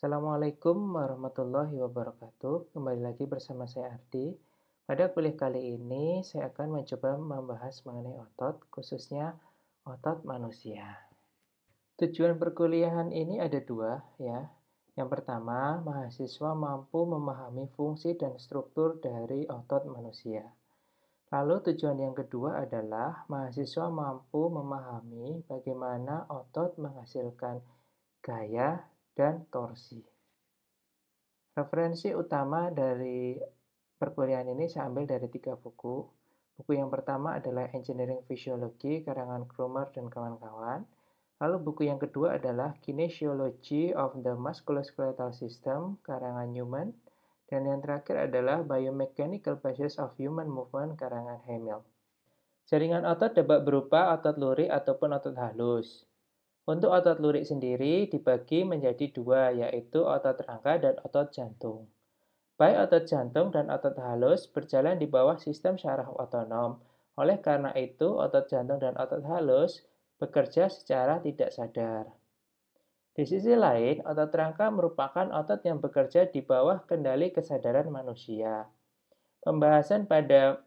Assalamualaikum warahmatullahi wabarakatuh. Kembali lagi bersama saya Ardi. Pada kuliah kali ini, saya akan mencoba membahas mengenai otot, khususnya otot manusia. Tujuan perkuliahan ini ada dua, ya. Yang pertama, mahasiswa mampu memahami fungsi dan struktur dari otot manusia. Lalu tujuan yang kedua adalah mahasiswa mampu memahami bagaimana otot menghasilkan gaya dan torsi. Referensi utama dari perkuliahan ini saya ambil dari 3 buku. Buku yang pertama adalah Engineering Physiology karangan Krumer dan kawan-kawan. Lalu buku yang kedua adalah Kinesiology of the Musculoskeletal System karangan Newman. Dan yang terakhir adalah Biomechanical Basis of Human Movement karangan Hamill. Jaringan otot dapat berupa otot lurik ataupun otot halus. Untuk otot lurik sendiri dibagi menjadi dua, yaitu otot rangka dan otot jantung. Baik otot jantung dan otot halus berjalan di bawah sistem syaraf otonom. Oleh karena itu, otot jantung dan otot halus bekerja secara tidak sadar. Di sisi lain, otot rangka merupakan otot yang bekerja di bawah kendali kesadaran manusia. Pembahasan pada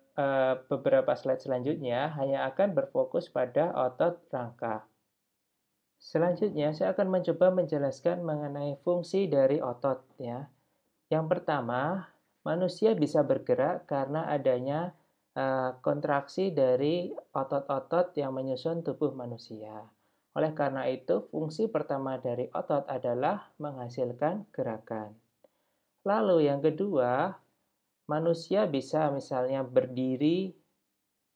beberapa slide selanjutnya hanya akan berfokus pada otot rangka. Selanjutnya, saya akan mencoba menjelaskan mengenai fungsi dari otot, ya. Yang pertama, manusia bisa bergerak karena adanya kontraksi dari otot-otot yang menyusun tubuh manusia. Oleh karena itu, fungsi pertama dari otot adalah menghasilkan gerakan. Lalu yang kedua, manusia bisa misalnya berdiri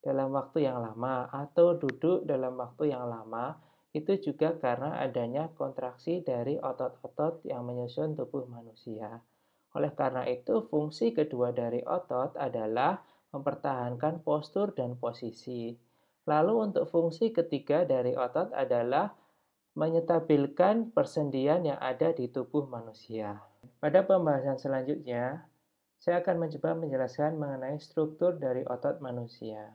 dalam waktu yang lama atau duduk dalam waktu yang lama. Itu juga karena adanya kontraksi dari otot-otot yang menyusun tubuh manusia. Oleh karena itu, fungsi kedua dari otot adalah mempertahankan postur dan posisi. Lalu untuk fungsi ketiga dari otot adalah menyetabilkan persendian yang ada di tubuh manusia. Pada pembahasan selanjutnya, saya akan mencoba menjelaskan mengenai struktur dari otot manusia.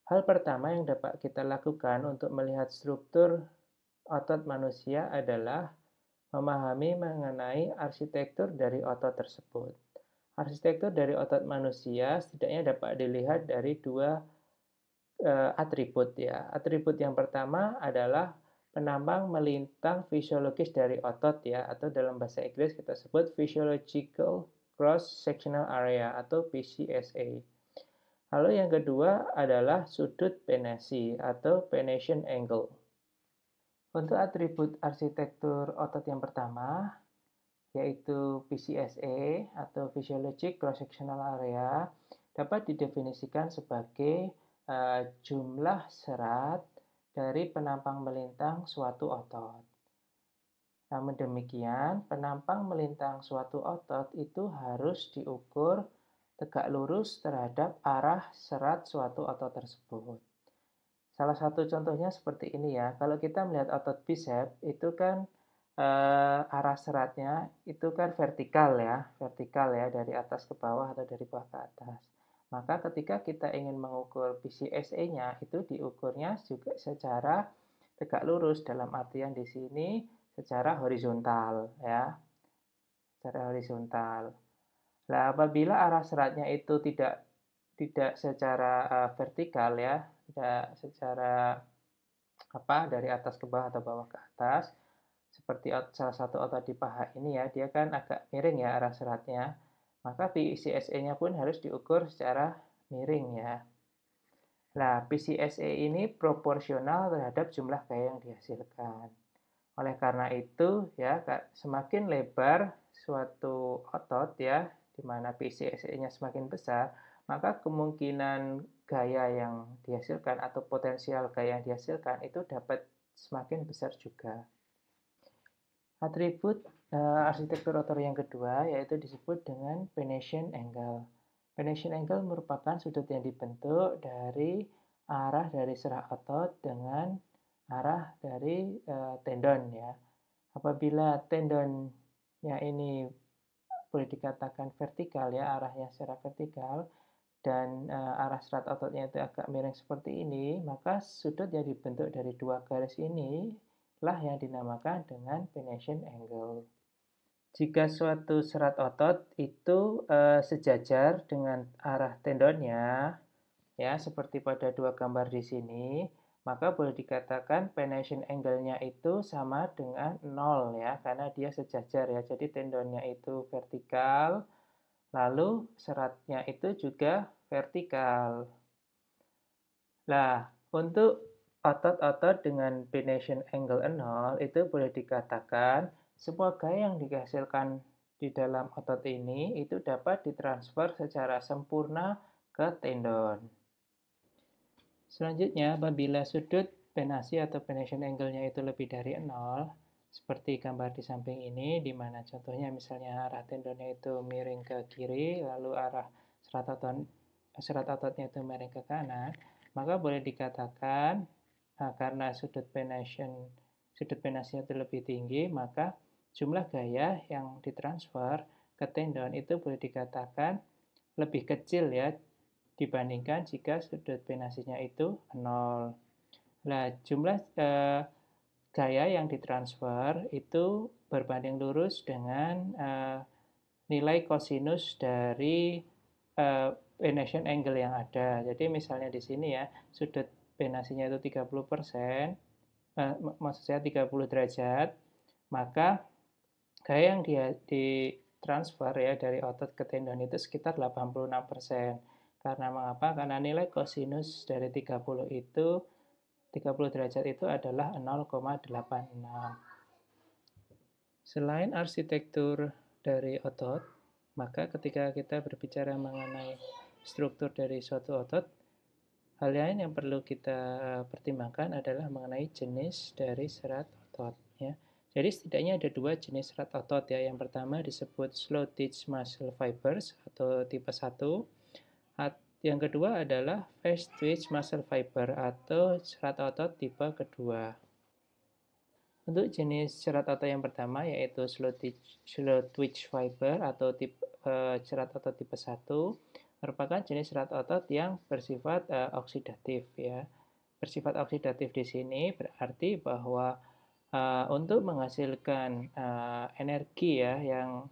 Hal pertama yang dapat kita lakukan untuk melihat struktur otot manusia adalah memahami mengenai arsitektur dari otot tersebut. Arsitektur dari otot manusia setidaknya dapat dilihat dari dua atribut, ya. Atribut yang pertama adalah penampang melintang fisiologis dari otot, ya, atau dalam bahasa Inggris kita sebut physiological cross sectional area atau PCSA. Lalu yang kedua adalah sudut penasi atau penation angle. Untuk atribut arsitektur otot yang pertama, yaitu PCSA atau Physiologic Cross-Sectional Area, dapat didefinisikan sebagai jumlah serat dari penampang melintang suatu otot. Namun demikian, penampang melintang suatu otot itu harus diukur tegak lurus terhadap arah serat suatu otot tersebut. Salah satu contohnya seperti ini, ya. Kalau kita melihat otot bicep, itu kan arah seratnya itu kan vertikal, ya, dari atas ke bawah atau dari bawah ke atas. Maka ketika kita ingin mengukur PCSA-nya, itu diukurnya juga secara tegak lurus, dalam artian di sini secara horizontal, ya, secara horizontal. Nah, apabila arah seratnya itu tidak secara vertikal, ya, tidak secara dari atas ke bawah atau bawah ke atas, seperti salah satu otot di paha ini, ya, dia kan agak miring, ya, arah seratnya. Maka PCSA-nya pun harus diukur secara miring, ya. Nah, PCSA ini proporsional terhadap jumlah gaya yang dihasilkan. Oleh karena itu, ya, semakin lebar suatu otot, ya, di mana PCSA-nya semakin besar, maka kemungkinan gaya yang dihasilkan atau potensial gaya yang dihasilkan itu dapat semakin besar juga. Atribut arsitektur otot yang kedua yaitu disebut dengan penation angle. Penation angle merupakan sudut yang dibentuk dari arah dari serah otot dengan arah dari tendon, ya. Apabila tendonnya ini boleh dikatakan vertikal, ya, arahnya secara vertikal, dan arah serat ototnya itu agak miring seperti ini, maka sudut yang dibentuk dari dua garis ini lah yang dinamakan dengan penation angle. Jika suatu serat otot itu sejajar dengan arah tendonnya, ya seperti pada dua gambar di sini, maka boleh dikatakan penation angle-nya itu sama dengan 0 ya, karena dia sejajar ya. Jadi tendonnya itu vertikal, lalu seratnya itu juga vertikal. Nah, untuk otot-otot dengan penation angle 0 itu boleh dikatakan semua gaya yang dihasilkan di dalam otot ini itu dapat ditransfer secara sempurna ke tendon. Selanjutnya, apabila sudut penasi atau penation angle-nya itu lebih dari 0, seperti gambar di samping ini, di mana contohnya misalnya arah tendonnya itu miring ke kiri, lalu arah serat ototnya itu miring ke kanan, maka boleh dikatakan karena sudut penasi itu lebih tinggi, maka jumlah gaya yang ditransfer ke tendon itu boleh dikatakan lebih kecil ya dibandingkan jika sudut penasinya itu 0. Nah, jumlah gaya yang ditransfer itu berbanding lurus dengan nilai kosinus dari penation angle yang ada. Jadi misalnya di sini ya, sudut penasinya itu 30%, maksud saya 30 derajat, maka gaya yang ditransfer ya dari otot ke tendon itu sekitar 86%. Karena mengapa? Karena nilai kosinus dari 30 derajat itu adalah 0,86. Selain arsitektur dari otot, maka ketika kita berbicara mengenai struktur dari suatu otot, hal lain yang perlu kita pertimbangkan adalah mengenai jenis dari serat otot. Ya. Jadi setidaknya ada dua jenis serat otot ya. Yang pertama disebut slow twitch muscle fibers atau tipe 1. Yang kedua adalah fast twitch muscle fiber atau serat otot tipe kedua. Untuk jenis serat otot yang pertama yaitu slow twitch fiber atau serat otot tipe 1 merupakan jenis serat otot yang bersifat oksidatif ya. Bersifat oksidatif di sini berarti bahwa untuk menghasilkan energi ya yang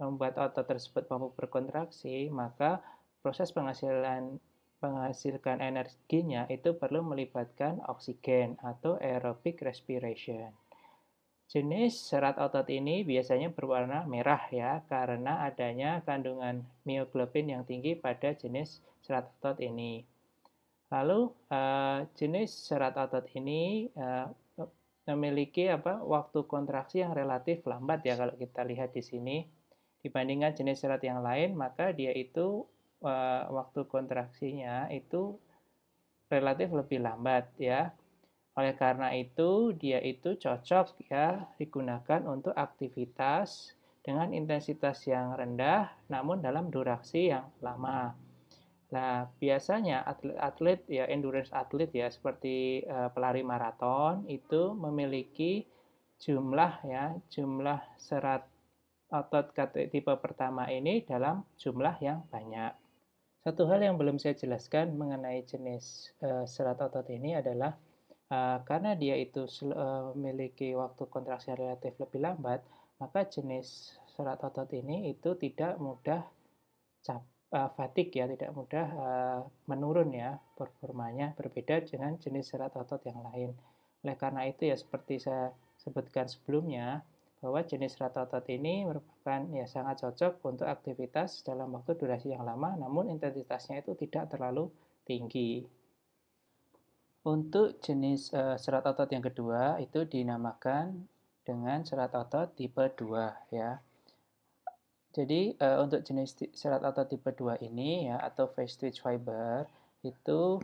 membuat otot tersebut mampu berkontraksi, maka proses menghasilkan energinya itu perlu melibatkan oksigen atau aerobic respiration. Jenis serat otot ini biasanya berwarna merah ya, karena adanya kandungan mioglobin yang tinggi pada jenis serat otot ini. Lalu jenis serat otot ini memiliki waktu kontraksi yang relatif lambat ya kalau kita lihat di sini. Dibandingkan jenis serat yang lain, maka dia itu waktu kontraksinya itu relatif lebih lambat ya. Oleh karena itu, dia itu cocok ya digunakan untuk aktivitas dengan intensitas yang rendah namun dalam durasi yang lama. Nah, biasanya atlet-atlet ya endurance atlet ya seperti pelari maraton itu memiliki jumlah serat otot tipe pertama ini dalam jumlah yang banyak. Satu hal yang belum saya jelaskan mengenai jenis serat otot ini adalah karena dia itu memiliki waktu kontraksi relatif lebih lambat, maka jenis serat otot ini itu tidak mudah fatigue ya, tidak mudah menurun ya performanya, berbeda dengan jenis serat otot yang lain. Oleh karena itu ya seperti saya sebutkan sebelumnya, bahwa jenis serat otot ini merupakan ya sangat cocok untuk aktivitas dalam waktu durasi yang lama, namun intensitasnya itu tidak terlalu tinggi. Untuk jenis serat otot yang kedua itu dinamakan dengan serat otot tipe 2 ya. Jadi untuk jenis serat otot tipe 2 ini ya atau fast twitch fiber itu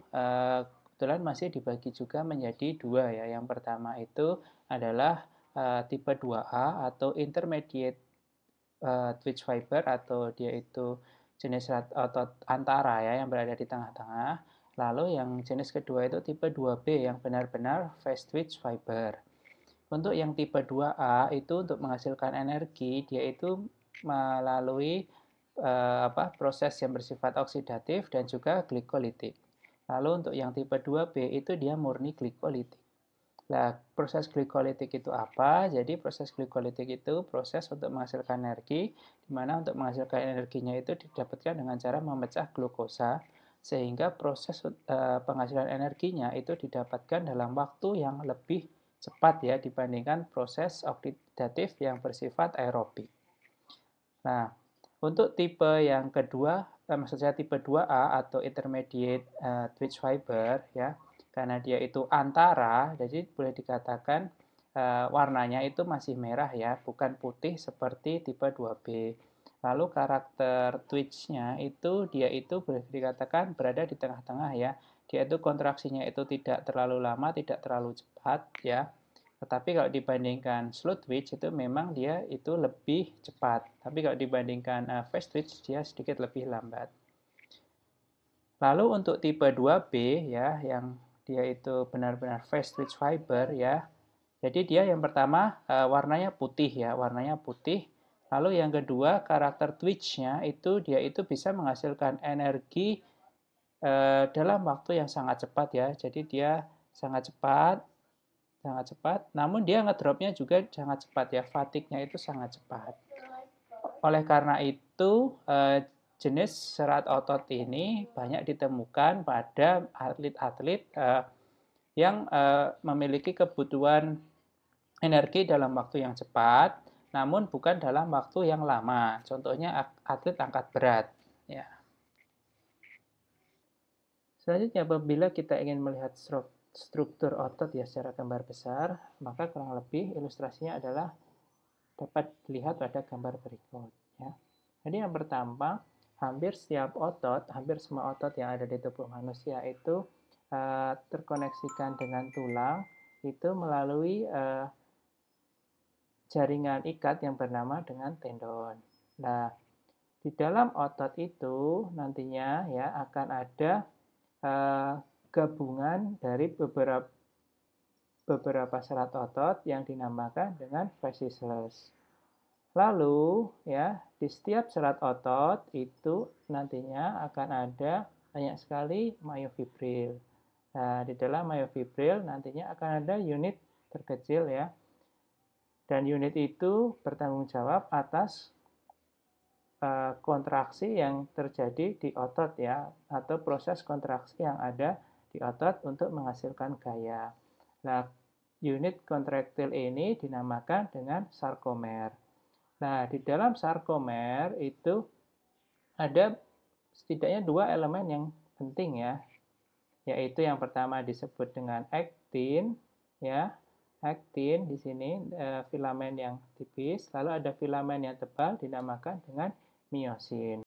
kebetulan masih dibagi juga menjadi dua ya. Yang pertama itu adalah tipe 2A atau intermediate twitch fiber atau dia itu jenis serat otot antara ya yang berada di tengah-tengah. Lalu yang jenis kedua itu tipe 2B yang benar-benar fast twitch fiber. Untuk yang tipe 2A itu untuk menghasilkan energi dia itu melalui proses yang bersifat oksidatif dan juga glikolitik. Lalu untuk yang tipe 2B itu dia murni glikolitik. Nah, proses glikolitik itu apa? Jadi proses glikolitik itu proses untuk menghasilkan energi, di mana untuk menghasilkan energinya itu didapatkan dengan cara memecah glukosa, sehingga proses penghasilan energinya itu didapatkan dalam waktu yang lebih cepat ya dibandingkan proses oksidatif yang bersifat aerobik. Nah, untuk tipe yang kedua, maksud saya tipe 2A atau intermediate twitch fiber ya, karena dia itu antara, jadi boleh dikatakan warnanya itu masih merah ya, bukan putih seperti tipe 2B. Lalu karakter twitch-nya itu dia itu boleh dikatakan berada di tengah-tengah ya. Dia itu kontraksinya itu tidak terlalu lama, tidak terlalu cepat ya. Tetapi kalau dibandingkan slow twitch itu memang dia itu lebih cepat. Tapi kalau dibandingkan fast twitch dia sedikit lebih lambat. Lalu untuk tipe 2B ya yang dia itu benar-benar fast twitch fiber ya. Jadi dia yang pertama warnanya putih ya, warnanya putih. Lalu yang kedua karakter twitch-nya itu dia itu bisa menghasilkan energi dalam waktu yang sangat cepat ya. Jadi dia sangat cepat, namun dia ngedropnya juga sangat cepat ya, fatigue-nya itu sangat cepat. Oleh karena itu, jenis serat otot ini banyak ditemukan pada atlet-atlet yang memiliki kebutuhan energi dalam waktu yang cepat, namun bukan dalam waktu yang lama. Contohnya atlet angkat berat. Ya. Selanjutnya, apabila kita ingin melihat struktur otot ya secara gambar besar, maka kurang lebih ilustrasinya adalah dapat dilihat pada gambar berikut. Ya. Jadi yang pertama, hampir setiap otot, hampir semua otot yang ada di tubuh manusia itu terkoneksikan dengan tulang itu melalui jaringan ikat yang bernama dengan tendon. Nah, di dalam otot itu nantinya ya akan ada gabungan dari beberapa serat otot yang dinamakan dengan fascicles. Lalu ya di setiap serat otot itu nantinya akan ada banyak sekali myofibril. Nah, di dalam myofibril nantinya akan ada unit terkecil ya. Dan unit itu bertanggung jawab atas kontraksi yang terjadi di otot ya, atau proses kontraksi yang ada di otot untuk menghasilkan gaya. Nah, unit kontraktil ini dinamakan dengan sarkomer. Nah, di dalam sarkomer itu ada setidaknya dua elemen yang penting ya, yaitu yang pertama disebut dengan aktin ya. Aktin di sini filamen yang tipis, lalu ada filamen yang tebal dinamakan dengan miosin.